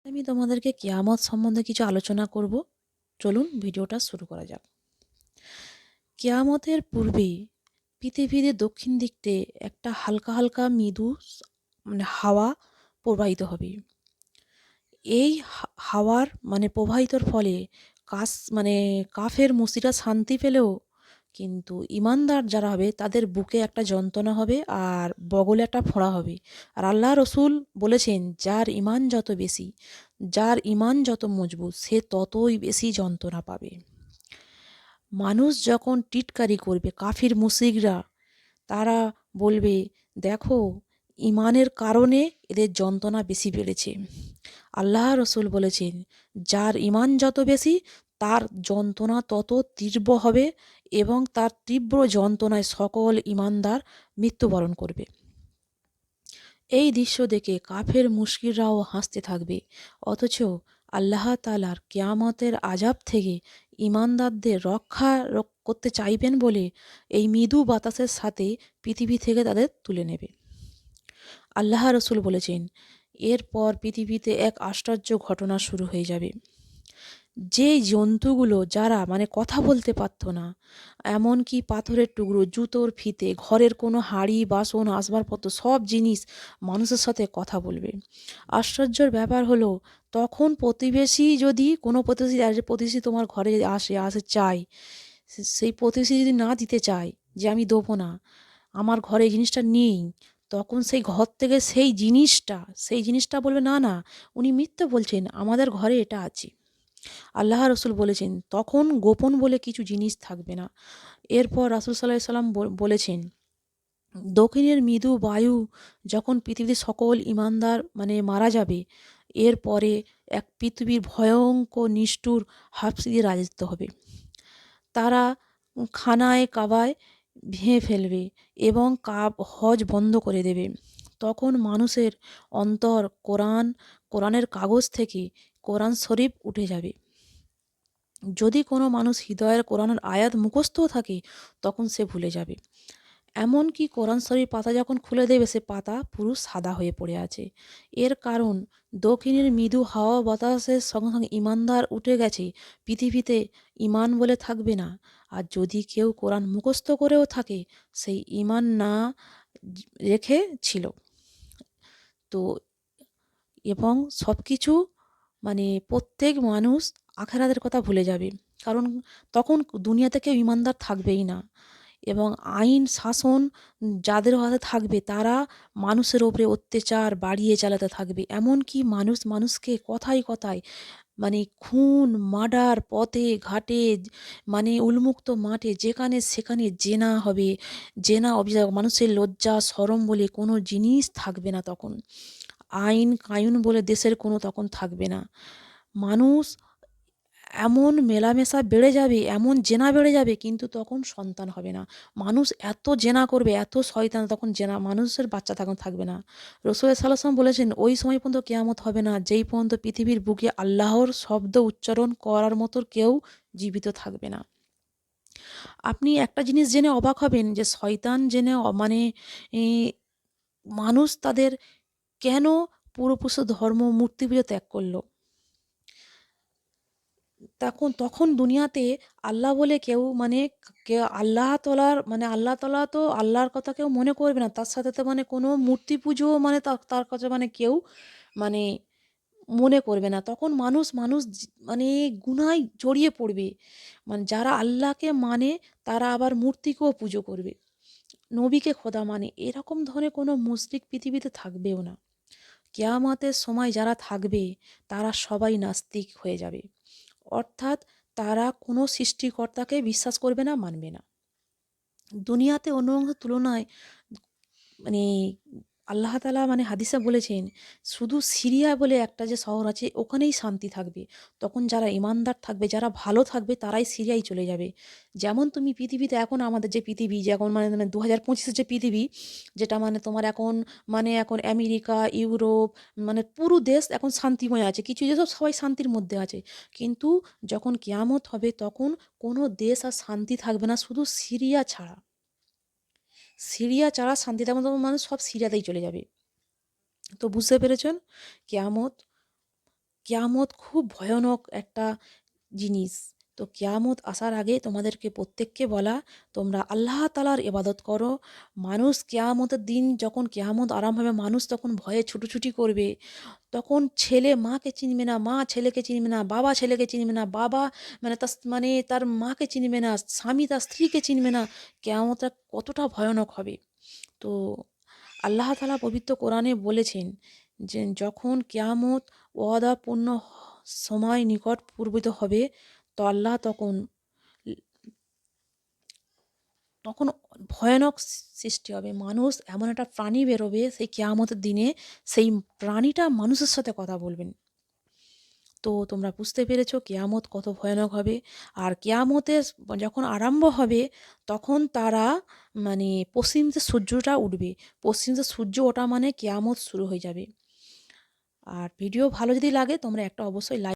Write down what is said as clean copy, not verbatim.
আমি তোমাদেরকে কিয়ামত সম্বন্ধে কিছু আলোচনা করব। চলুন ভিডিওটা শুরু করা যাক। কিয়ামতের পূর্বে পৃথিবীর দক্ষিণ দিকতে একটা হালকা হালকা মৃদু হাওয়া প্রবাহিত হবে। এই হাওয়ার প্রবাহিতর ফলে কাফের মুশরিকরা শান্তি পেলেও কিন্তু ঈমানদার যারা হবে তাদের বুকে একটা যন্ত্রণা হবে আর বগলে একটা ফোঁড়া হবে। আর আল্লাহ রসুল বলেছেন, যার ঈমান যত বেশি, যার ঈমান যত মজবুত, সে ততই বেশি যন্ত্রণা পাবে। মানুষ যখন টিটকারি করবে, কাফির মুশরিকরা তারা বলবে, দেখো ঈমানের কারণে এদের যন্ত্রণা বেশি বেড়েছে। আল্লাহ রসুল বলেছেন, যার ঈমান যত বেশি তার যন্ত্রণা তত তীব্র হবে এবং তার তীব্র যন্ত্রণায় সকল ঈমানদার মৃত্যুবরণ করবে। এই দৃশ্য দেখে কাফের মুশরিকরাও হাসতে থাকবে। অথচ আল্লাহ তাআলার কিয়ামতের আযাব থেকে ঈমানদারদের রক্ষা করতে চাইবেন বলে এই মৃদু বাতাসের সাথে পৃথিবী থেকে তাদের তুলে নেবে। আল্লাহ রসুল বলেছেন, এরপর পৃথিবীতে এক আশ্চর্য ঘটনা শুরু হয়ে যাবে। যে জন্তুগুলো যারা কথা বলতে পারতো না, এমনকি পাথরের টুকরো, জুতোর ফিতে, ঘরের কোনো হাঁড়ি বাসন আসবাবপত্র সব জিনিস মানুষের সাথে কথা বলবে। আশ্চর্যের ব্যাপার হলো, তখন প্রতিবেশী যদি কোনো প্রতিবেশী তোমার ঘরে আসে চায়, সেই প্রতিবেশী যদি না দিতে চায়, যে আমি দেবো না, আমার ঘরে এই জিনিসটা নেই, তখন সেই ঘর থেকে সেই জিনিসটা বলবে, না না, উনি মিথ্যে বলছেন, আমাদের ঘরে এটা আছে। আল্লাহ রসুল বলেছেন, তখন গোপন বলে কিছু জিনিস থাকবে না। এরপর রাসূল সাল্লাল্লাহু আলাইহি সাল্লাম বলেছেন, দক্ষিণের মৃদু বায়ু যখন পৃথিবীর সকল ঈমানদার মারা যাবে, এরপরে এক পৃথিবীর ভয়ঙ্কর নিষ্ঠুর হাবশীদের রাজত্ব হবে। তারা খানায় কাবায় ভেঙে ফেলবে এবং হজ বন্ধ করে দেবে। তখন মানুষের অন্তর কোরআনের কাগজ থেকে কোরআন শরীফ উঠে যাবে। যদি কোনো মানুষ হৃদয়ের কোরআনের আয়াত মুখস্থও থাকে, তখন সে ভুলে যাবে। এমনকি কোরআন শরীফ পাতা যখন খুলে দেবে, সে পাতা পুরো সাদা হয়ে পড়ে আছে। এর কারণ, দক্ষিণের মৃদু হাওয়া বাতাসের সঙ্গে সঙ্গে ঈমানদার উঠে গেছে, পৃথিবীতে ঈমান বলে থাকবে না। আর যদি কেউ কোরআন মুখস্থ করেও থাকে, সেই ঈমান না রেখে ছিল তো। এবং সব কিছু প্রত্যেক মানুষ আখেরাতের কথা ভুলে যাবে, কারণ তখন দুনিয়াতে কেউ ঈমানদার থাকবেই না। এবং আইন শাসন যাদের হাতে থাকবে, তারা মানুষের ওপরে অত্যাচার বাড়িয়ে চালাতে থাকবে। এমনকি মানুষকে কথায় কথায় খুন, মার্ডার, পথে ঘাটে, উন্মুক্ত মাঠে, যেখানে সেখানে জেনা হবে। জেনা অভিযোগ, মানুষের লজ্জা শরম বলে কোনো জিনিস থাকবে না তখন। আইন কানুন বলে দেশের কোনো তখন থাকবে না। মানুষ এমন মেলামেশা বেড়ে যাবে, এমন জেনা বেড়ে যাবে, কিন্তু তখন সন্তান হবে না। মানুষ এত জেনা করবে, এত শয়তান, তখন মানুষের বাচ্চা তখন থাকবে না। রাসূল সাল্লাল্লাহু আলাইহি ওয়াসাল্লাম বলেছেন, ওই সময় পর্যন্ত কিয়ামত হবে না যেই পর্যন্ত পৃথিবীর বুকে আল্লাহর শব্দ উচ্চারণ করার মতো কেউ জীবিত থাকবে না। আপনি একটা জিনিস জেনে অবাক হবেন, যে শয়তান জেনে এ মানুষ তাদের কেন পূর্বপুরুষ ধর্ম মূর্তি পুজো ত্যাগ করলো। তখন দুনিয়াতে আল্লাহ বলে কেউ কেউ আল্লাহ তাআলা তো আল্লাহর কথা কেউ মনে করবে না। তার সাথে তো কোনো মূর্তি পুজো তার কাছে কেউ মানে মনে করবে না। তখন মানুষ গুনায় জড়িয়ে পড়বে। যারা আল্লাহকে তারা আবার মূর্তিকেও পুজো করবে। নবীকে খোদা এরকম ধরনের কোনো মুশরিক পৃথিবীতে থাকবেও না। কিয়ামতের সময় যারা থাকবে, তারা সবাই নাস্তিক হয়ে যাবে। অর্থাৎ তারা কোনো সৃষ্টিকর্তাকে বিশ্বাস করবে না, মানবে না। দুনিয়াতে অন্য অংশের তুলনায় মানে আল্লাহ তাআলা হাদিসে বলেছেন, শুধু সিরিয়া বলে একটা যে শহর আছে, ওখানেই শান্তি থাকবে। তখন যারা ঈমানদার থাকবে, যারা ভালো থাকবে, তারাই সিরিয়ায় চলে যাবে। যেমন তুমি পৃথিবীতে এখন আমাদের যে পৃথিবী, যে এখন 2025-এর যে পৃথিবী, যেটা তোমার এখন এখন আমেরিকা, ইউরোপ, পুরো দেশ এখন শান্তিময় আছে। কিছু দেশ সবাই শান্তির মধ্যে আছে। কিন্তু যখন কিয়ামত হবে, তখন কোনো দেশ আর শান্তি থাকবে না, শুধু সিরিয়া ছাড়া। সিরিয়া ছাড়া শান্তি থাকবে না, তখন মানুষ সব সিরিয়াতেই চলে যাবে। তো বুঝতে পেরেছেন, কিয়ামত কিয়ামত খুব ভয়ানক একটা জিনিস। তো কিয়ামত আসার আগে তোমাদেরকে প্রত্যেককে বলা, তোমরা আল্লাহ তাআলার ইবাদত করো। মানুষ কিয়ামতের দিন যখন কিয়ামত আরম্ভ হবে, মানুষ তখন ভয়ে ছুটোছুটি করবে। তখন ছেলে মাকে চিনবে না, মা ছেলেকে চিনবে না, বাবা ছেলেকে চিনবে না, বাবা মানে তার মাকে চিনবে না, স্বামী তার স্ত্রীকে চিনবে না। কিয়ামতটা কতটা ভয়ানক হবে। তো আল্লাহ তাআলা পবিত্র কোরআনে বলেছেন যে যখন কিয়ামত ওয়াদাপূর্ণ সময় নিকট পূর্বিত হবে, তো আল্লাহ তখন ভয়ানক সৃষ্টি হবে। মানুষ এমন একটা প্রাণী বেরোবে সেই কিয়ামতের দিনে, সেই প্রাণীটা মানুষের সাথে কথা বলবেন। তো তোমরা বুঝতে পেরেছো কিয়ামত কত ভয়ানক হবে। আর কিয়ামতের যখন আরম্ভ হবে, তখন তারা মানে পশ্চিমতে সূর্যটা উঠবে। পশ্চিমতে সূর্য ওঠা মানে কিয়ামত শুরু হয়ে যাবে। আর ভিডিও ভালো যদি লাগে তোমরা একটা অবশ্যই লাইক